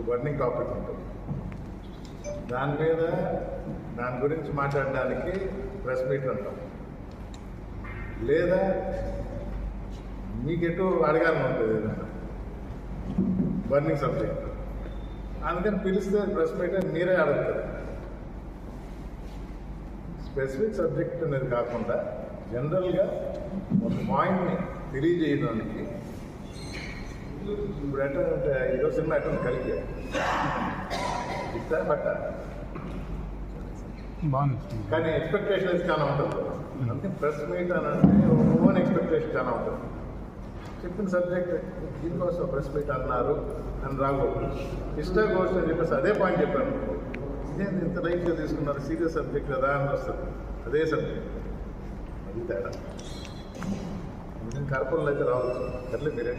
Burning topic ఉంటుంది. దాని గురించి మాట్లాడడానికి ప్రెస్ మీట్ అంటాం, లేదా మీకెటు అడగాలని ఉంటుంది ఏదైనా బర్నింగ్ సబ్జెక్ట్, అందుకని పిలిస్తే ప్రెస్ మీట్ అని మీరే అడుగుతారు. స్పెసిఫిక్ సబ్జెక్ట్ అనేది కాకుండా జనరల్గా ఒక పాయింట్ని తెలియజేయడానికి. ఇప్పుడు అంటే ఈరోజు సినిమా ఎట్లా కలిగి ఇస్తా బట్ట కానీ ఎక్స్పెక్టేషన్స్ చాలా ఉంటుంది. అందుకే ప్రెస్ మీట్ అని అంటే ఓన్ ఎక్స్పెక్టేషన్ చాలా ఉంటుంది. చెప్పిన సబ్జెక్ట్ దీనికోసం ప్రెస్ మీట్ అన్నారు అని రాకూడదు. ఇష్టాకోసం అని చెప్పేసి అదే పాయింట్ చెప్పాను, ఇదేంటి ఇంత లైట్గా తీసుకున్నారు, సీరియస్ సబ్జెక్ట్ కదా అని వస్తుంది. అదే సబ్జెక్ట్ అది తేడా. కరపల్లో అయితే రావచ్చు. అట్లే మీరు